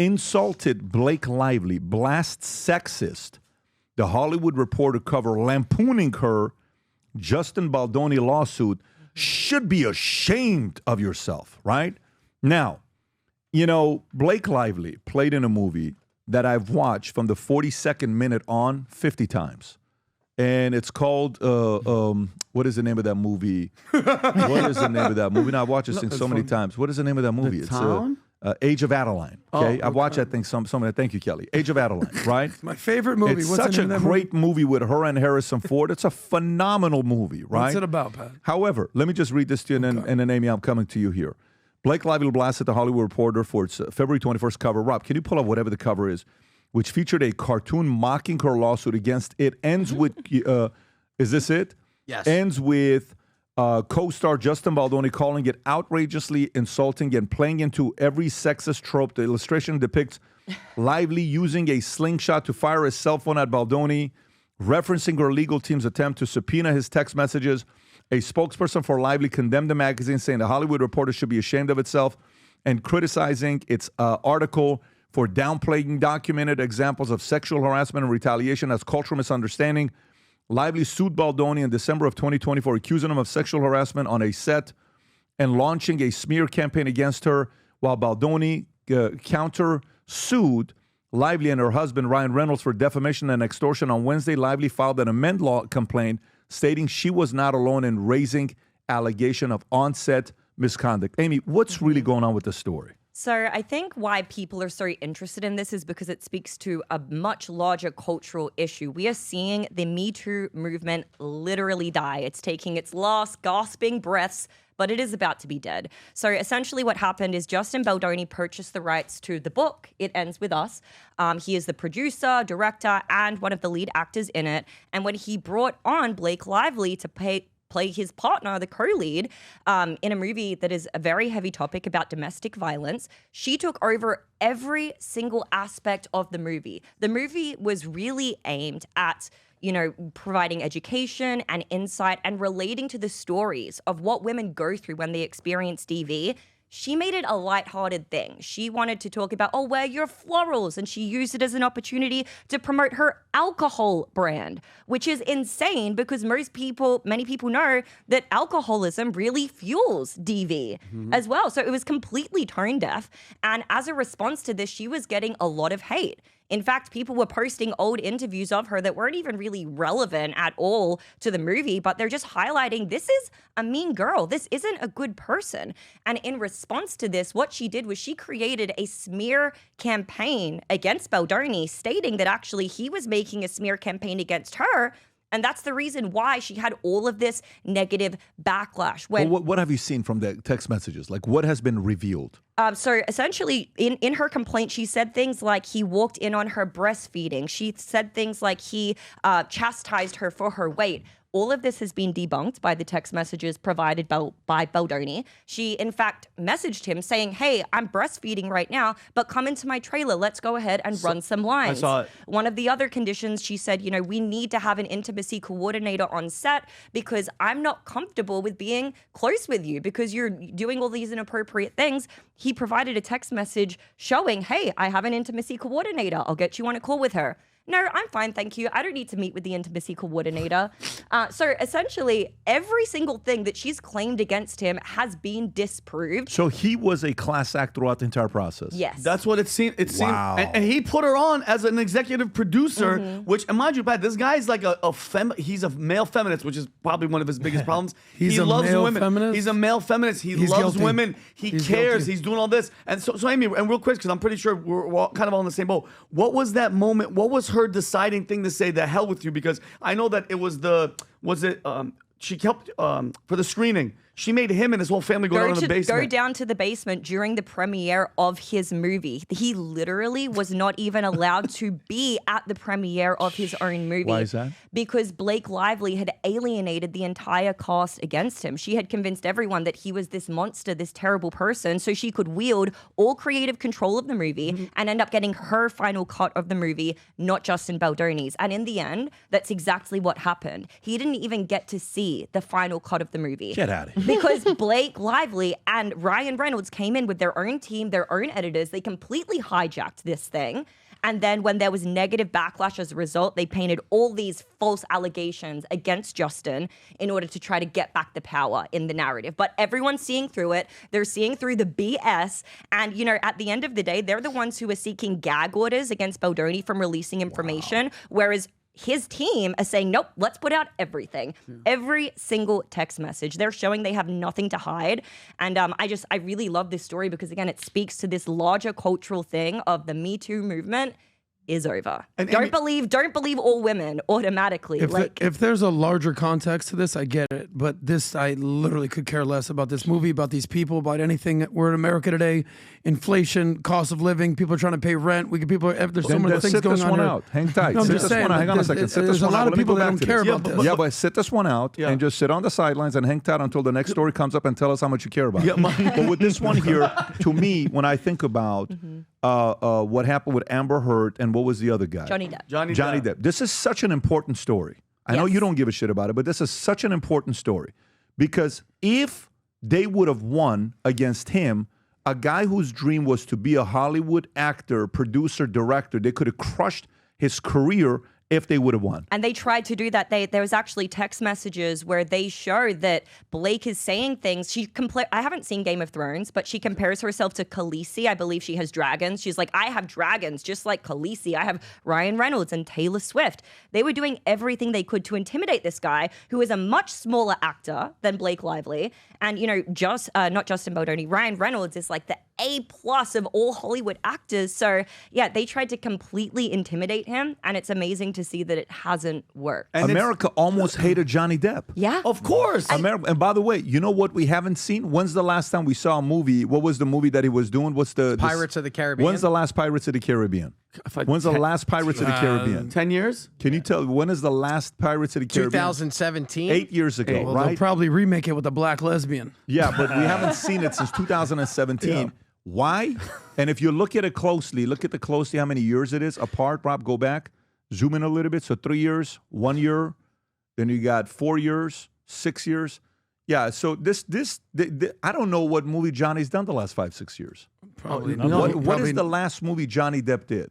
insulted Blake Lively, blasts sexist. The Hollywood Reporter cover lampooning her Justin Baldoni lawsuit. Should be ashamed of yourself, right? Now, you know, Blake Lively played in a movie that I've watched from the 42nd minute on 50 times. And it's called, what is the name of that movie? What is the name of that movie? Now, I've watched this thing so many times. What is the name of that movie? It's Age of Adeline. Okay, I've watched that thing. Thank you, Kelly. Age of Adeline, right? My favorite movie. It's What's such the a name of that great movie with her and Harrison Ford. It's a phenomenal movie, right? What's it about, Pat? However, let me just read this to you, and then Amy, I'm coming to you here. Blake Lively blasted the Hollywood Reporter for its February 21st cover. Rob, can you pull up whatever the cover is, which featured a cartoon mocking her lawsuit against it? Ends with, is this it? Yes. Ends with co-star Justin Baldoni calling it outrageously insulting and playing into every sexist trope. The illustration depicts Lively using a slingshot to fire a cell phone at Baldoni, referencing her legal team's attempt to subpoena his text messages. A spokesperson for Lively condemned the magazine, saying the Hollywood Reporter should be ashamed of itself and criticizing its article for downplaying documented examples of sexual harassment and retaliation as cultural misunderstanding. Lively sued Baldoni in December of 2024, accusing him of sexual harassment on a set and launching a smear campaign against her, while Baldoni counter-sued Lively and her husband, Ryan Reynolds, for defamation and extortion. On Wednesday, Lively filed an amend law complaint stating she was not alone in raising allegation of on-set misconduct. Amy, what's really going on with the story? So I think why people are so interested in this is because it speaks to a much larger cultural issue. We are seeing the Me Too movement literally die. It's taking its last gasping breaths, but it is about to be dead. So essentially what happened is Justin Baldoni purchased the rights to the book, It Ends With Us. He is the producer, director, and one of the lead actors in it. And when he brought on Blake Lively to play his partner, the co-lead, in a movie that is a very heavy topic about domestic violence, she took over every single aspect of the movie. The movie was really aimed at, you know, providing education and insight and relating to the stories of what women go through when they experience DV. She made it a lighthearted thing. She wanted to talk about, wear your florals, and she used it as an opportunity to promote her alcohol brand, which is insane because many people know that alcoholism really fuels DV as well. So it was completely tone deaf. And as a response to this, she was getting a lot of hate. In fact, people were posting old interviews of her that weren't even really relevant at all to the movie, but they're just highlighting this is a mean girl. This isn't a good person. And in response to this, what she did was she created a smear campaign against Baldoni, stating that actually he was making a smear campaign against her. And that's the reason why she had all of this negative backlash. What have you seen from the text messages? Like, what has been revealed? So essentially, in her complaint, she said things like he walked in on her breastfeeding. She said things like he chastised her for her weight. All of this has been debunked by the text messages provided by Baldoni. She, in fact, messaged him saying, hey, I'm breastfeeding right now, but come into my trailer. Let's go ahead and run some lines. I saw it. One of the other conditions, she said, we need to have an intimacy coordinator on set because I'm not comfortable with being close with you because you're doing all these inappropriate things. He provided a text message showing, hey, I have an intimacy coordinator. I'll get you on a call with her. No, I'm fine, thank you. I don't need to meet with the intimacy coordinator. So essentially, every single thing that she's claimed against him has been disproved. So he was a class act throughout the entire process? Yes. That's what it seemed. Wow. And he put her on as an executive producer, which, and mind you, Pat, this guy's like he's a male feminist, which is probably one of his biggest problems. He loves women. Feminist? He's a male feminist. He's loves guilty. Women. He's cares. Guilty. He's doing all this. And so Amy, and real quick, because I'm pretty sure we're all kind of all in the same boat. What was that moment? What was her deciding thing to say, the hell with you? Because I know that it was she helped for the screening. She made him and his whole family go down to the basement. Go down to the basement during the premiere of his movie. He literally was not even allowed to be at the premiere of his own movie. Why is that? Because Blake Lively had alienated the entire cast against him. She had convinced everyone that he was this monster, this terrible person, so she could wield all creative control of the movie and end up getting her final cut of the movie, not Justin Baldoni's. And in the end, that's exactly what happened. He didn't even get to see the final cut of the movie. Get out of here. because Blake Lively and Ryan Reynolds came in with their own team, their own editors. They completely hijacked this thing. And then when there was negative backlash as a result, they painted all these false allegations against Justin in order to try to get back the power in the narrative. But everyone's seeing through it. They're seeing through the BS. And, you know, at the end of the day, they're the ones who are seeking gag orders against Baldoni from releasing information, whereas his team is saying, nope, let's put out everything. Every single text message. They're showing they have nothing to hide. And I really love this story because, again, it speaks to this larger cultural thing of the Me Too movement is over. And don't believe all women automatically. If there's a larger context to this, I get it. But this, I literally could care less about this movie, about these people, about anything. We're in America today. Inflation, cost of living, people are trying to pay rent. There's so many things going on. Out. Hang tight. No, I'm just saying. Hang on a second. There's a lot of people that don't care about this. Yeah, but sit this one out and just sit on the sidelines and hang tight until the next story comes up and tell us how much you care about it. But with this one here, to me, when I think about what happened with Amber Heard and what was the other guy? Johnny Depp. Johnny Depp. This is such an important story. I know you don't give a shit about it, but this is such an important story because if they would have won against him, a guy whose dream was to be a Hollywood actor, producer, director, they could have crushed his career if they would have won. And they tried to do that. There was actually text messages where they showed that Blake is saying things. I haven't seen Game of Thrones, but she compares herself to Khaleesi. I believe she has dragons. She's like, I have dragons just like Khaleesi. I have Ryan Reynolds and Taylor Swift. They were doing everything they could to intimidate this guy who is a much smaller actor than Blake Lively. And, you know, not Justin Baldoni, Ryan Reynolds is like the A+ of all Hollywood actors. So, yeah, they tried to completely intimidate him, and it's amazing to see that it hasn't worked. And America almost hated Johnny Depp. Yeah. Of course. And by the way, you know what we haven't seen? When's the last time we saw a movie? What was the movie that he was doing? Pirates of the Caribbean. When's the last Pirates of the Caribbean? When's the last Pirates of the Caribbean? 10 years? Can you tell, when is the last Pirates of the Caribbean? 2017. 8 years ago, Well, right? they'll probably remake it with a black lesbian. Yeah, but we haven't seen it since 2017. Yeah. Why? And if you look at it closely, how many years it is apart. Rob, go back. Zoom in a little bit. So 3 years, 1 year. Then you got 4 years, 6 years. Yeah, so I don't know what movie Johnny's done the last 5-6 years. Probably What is the last movie Johnny Depp did?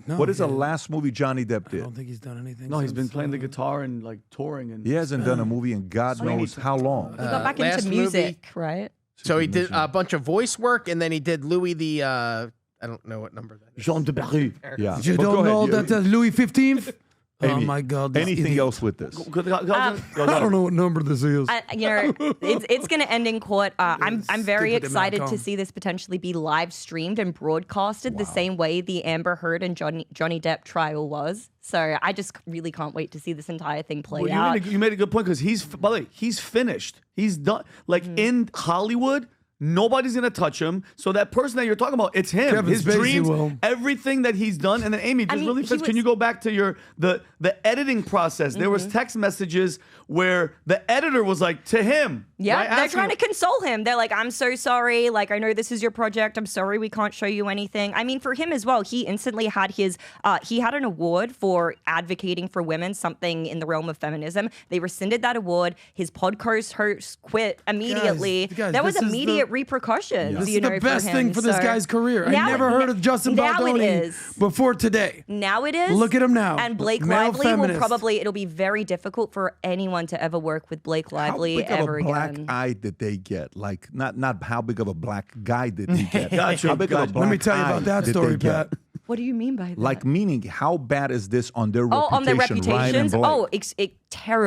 What is the last movie Johnny Depp did? I don't think he's done anything. No, he's been playing the guitar and like touring. And he hasn't done a movie in God knows how long. He got back last into music, right? So he did a bunch of voice work, and then he did Louis the, I don't know what number that is. Jean de Barry. Yeah. You But don't go know ahead. that Louis 15th? Oh Amy, my God. Anything else with this? I don't know what number this is. It's going to end in court. I'm very Stupid excited American. to see this potentially be live streamed and broadcasted the same way the Amber Heard and Johnny Depp trial was. So I just really can't wait to see this entire thing play out. You made a good point because by the way, he's finished. He's done. Like in Hollywood, nobody's gonna touch him. So that person that you're talking about, it's him. Kevin His Spacey dreams, will. everything that he's done. And then Amy, just really fast, can you go back to the editing process? There was text messages where the editor was like to him. Yeah, right, they're asking trying to console him. They're like, I'm so sorry. Like, I know this is your project. I'm sorry we can't show you anything. I mean, for him as well, he instantly had he had an award for advocating for women, something in the realm of feminism. They rescinded that award. His podcast host quit immediately. Guys, there was this is immediate repercussions. This you is know, the best for thing him. for this So guy's career. I now never heard of Justin now it Baldoni is. before today. Now it is. Look at him now. And Blake Male Lively feminist. it'll be very difficult for anyone to ever work with Blake Lively How big ever of a black again. eye did they get? Like, not how big of a black guy did they get? Gotcha, How big of a gotcha. black Let me tell you eye about that did story, they get? Pat. What do you mean by that? Like, meaning, how bad is this on their reputation? on their Ryan and reputations? Blake?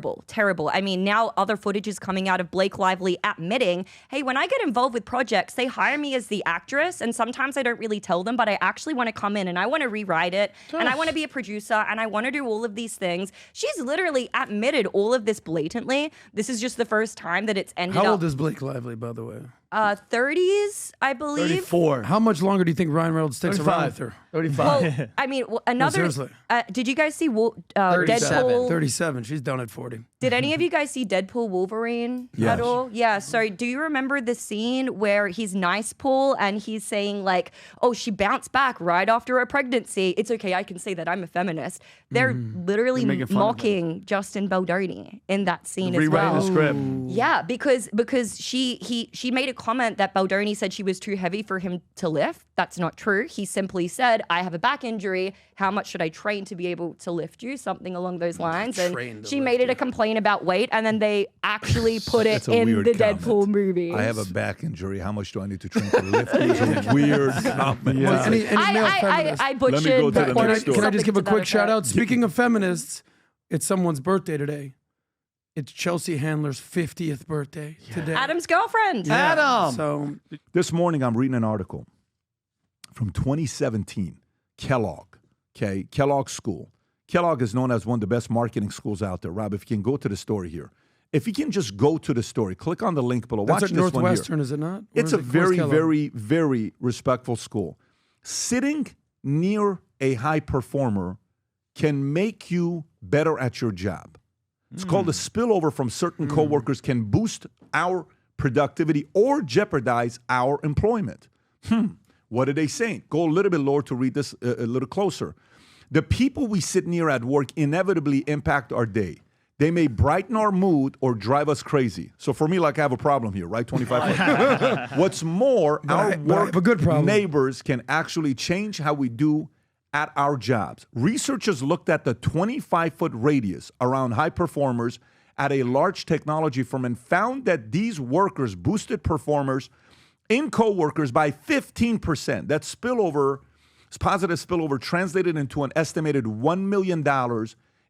Oh, terrible. I mean, now other footage is coming out of Blake Lively admitting, hey, when I get involved with projects, they hire me as the actress, and sometimes I don't really tell them, but I actually want to come in and I want to rewrite it, and I want to be a producer, and I want to do all of these things. She's literally admitted all of this blatantly. This is just the first time that it's ended How up. old is Blake Lively, by the way? 30s, I believe. 34. How much longer do you think Ryan Reynolds sticks around with her? 35. Well, I mean, another. seriously. Did you guys see 37. Deadpool? 37. She's down at 40. Did any of you guys see Deadpool Wolverine Yes. at all? Yeah. So do you remember the scene where he's nice, Paul, and he's saying like, oh, she bounced back right after her pregnancy. It's okay. I can say that I'm a feminist. They're literally They're making fun of mocking Justin Baldoni in that scene as Rewriting well. the script. Yeah, because she made a comment that Baldoni said she was too heavy for him to lift. That's not true. He simply said, I have a back injury. How much should I train to be able to lift you? Something along those lines. And she made it a complaint about weight, and then they actually put it That's a in weird the comment. Deadpool movie. I have a back injury. How much do I need to train to lift? It's a weird comment. Well, any male feminist. I Let me butchered. go to the but next story. Can I just give a something to quick that shout out? effect. Speaking of feminists, it's someone's birthday today. It's Chelsea Handler's 50th birthday today. Adam's girlfriend. Yeah, Adam! So This morning, I'm reading an article from 2017, Kellogg, okay? Kellogg School. Kellogg is known as one of the best marketing schools out there. Rob, if you can go to the story here. If you can just go to the story, click on the link below. that's Watch at this one here. Northwestern, is it not? Or It's is a it- where's very, Kellogg? very, very respectful school. Sitting near a high performer can make you better at your job. It's called a spillover from certain coworkers can boost our productivity or jeopardize our employment. What are they saying? Go a little bit lower to read this a little closer. The people we sit near at work inevitably impact our day. They may brighten our mood or drive us crazy. So for me, like I have a problem here, right? 25. What's more, our I have work a good problem. neighbors can actually change how we do at our jobs. Researchers looked at the 25-foot radius around high performers at a large technology firm and found that these workers boosted performers in coworkers by 15%. That spillover, positive spillover, translated into an estimated $1 million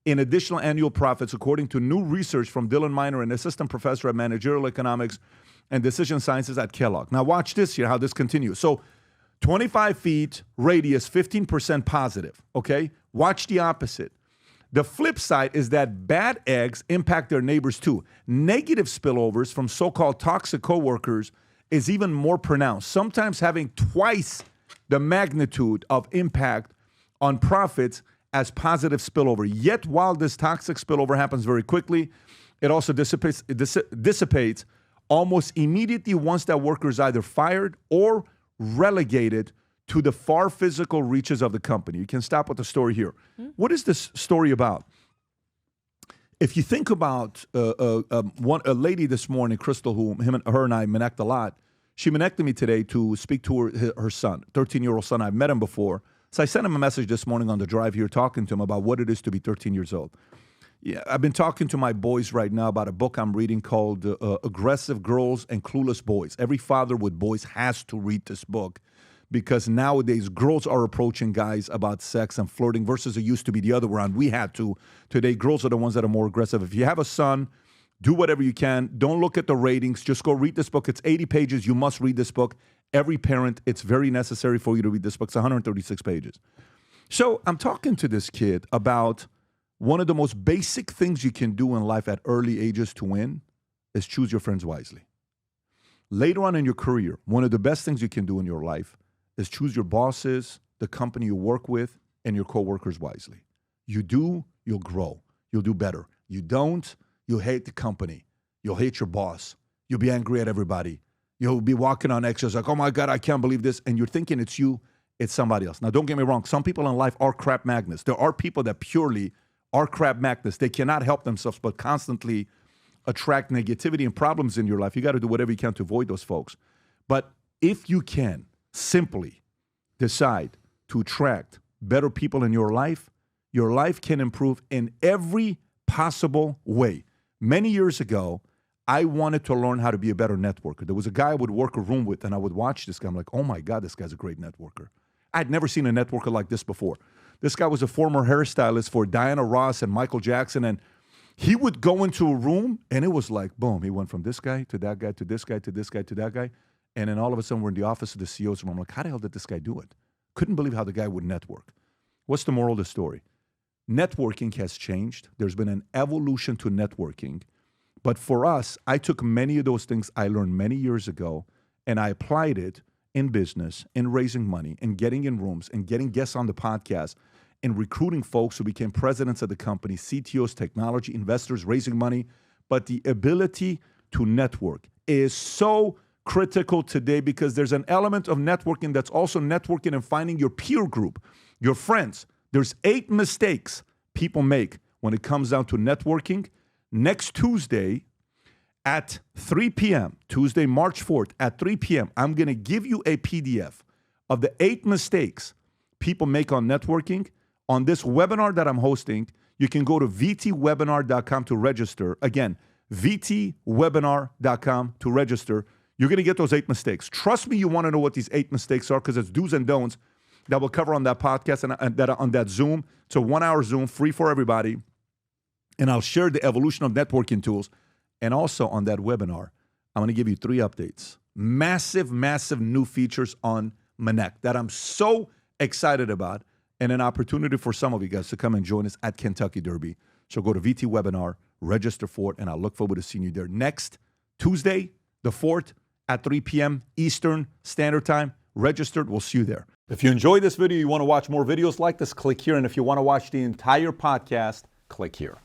in additional annual profits, according to new research from Dylan Miner, an assistant professor at managerial economics and decision sciences at Kellogg. Now watch this here, how this continues. So 25 feet radius, 15% positive, okay? Watch the opposite. The flip side is that bad eggs impact their neighbors too. Negative spillovers from so-called toxic coworkers is even more pronounced, sometimes having twice the magnitude of impact on profits as positive spillover. Yet while this toxic spillover happens very quickly, it also dissipates almost immediately once that worker is either fired or relegated to the far physical reaches of the company. You can stop with the story here. What is this story about? If you think about a lady this morning, Crystal, who her and I Minnect a lot, she Minnected me today to speak to her son, 13-year-old son. I've met him before. So I sent him a message this morning on the drive here talking to him about what it is to be 13 years old. Yeah, I've been talking to my boys right now about a book I'm reading called Aggressive Girls and Clueless Boys. Every father with boys has to read this book because nowadays girls are approaching guys about sex and flirting versus it used to be the other way around. We had to. Today, girls are the ones that are more aggressive. If you have a son, do whatever you can. Don't look at the ratings. Just go read this book. It's 80 pages. You must read this book. Every parent, it's very necessary for you to read this book. It's 136 pages. So I'm talking to this kid about one of the most basic things you can do in life at early ages to win is choose your friends wisely. Later on in your career, one of the best things you can do in your life is choose your bosses, the company you work with, and your coworkers wisely. You do, you'll grow. You'll do better. You don't, you'll hate the company. You'll hate your boss. You'll be angry at everybody. You'll be walking on eggshells like, oh my God, I can't believe this. And you're thinking it's you, it's somebody else. Now, don't get me wrong. Some people in life are crap magnets. There are people that purely are crap magnets. They cannot help themselves but constantly attract negativity and problems in your life. You got to do whatever you can to avoid those folks. But if you can simply decide to attract better people in your life can improve in every possible way. Many years ago, I wanted to learn how to be a better networker. There was a guy I would work a room with, and I would watch this guy. I'm like, oh my God, this guy's a great networker. I'd never seen a networker like this before. This guy was a former hairstylist for Diana Ross and Michael Jackson, and he would go into a room, and it was like, boom, he went from this guy to that guy to this guy to this guy to that guy, and then all of a sudden we're in the office of the CEO's room. I'm like, how the hell did this guy do it? Couldn't believe how the guy would network. What's the moral of the story? Networking has changed. There's been an evolution to networking. But for us, I took many of those things I learned many years ago, and I applied it in business, in raising money, in getting in rooms, and getting guests on the podcast. in recruiting folks who became presidents of the company, CTOs, technology, investors, raising money. But the ability to network is so critical today because there's an element of networking that's also networking and finding your peer group, your friends. There's 8 mistakes people make when it comes down to networking. Next Tuesday at 3 p.m., Tuesday, March 4th at 3 p.m., I'm going to give you a PDF of the 8 mistakes people make on networking. On this webinar that I'm hosting, you can go to vtwebinar.com to register. Again, vtwebinar.com to register. You're going to get those 8 mistakes. Trust me, you want to know what these 8 mistakes are because it's do's and don'ts that we'll cover on that podcast and that on that Zoom. It's a 1-hour Zoom, free for everybody. And I'll share the evolution of networking tools. And also on that webinar, I'm going to give you 3 updates. Massive, massive new features on Minnect that I'm so excited about, and an opportunity for some of you guys to come and join us at Kentucky Derby. So go to VT Webinar, register for it, and I look forward to seeing you there next Tuesday, the 4th at 3 p.m. Eastern Standard Time. Registered. We'll see you there. If you enjoyed this video, you want to watch more videos like this, click here. And if you want to watch the entire podcast, click here.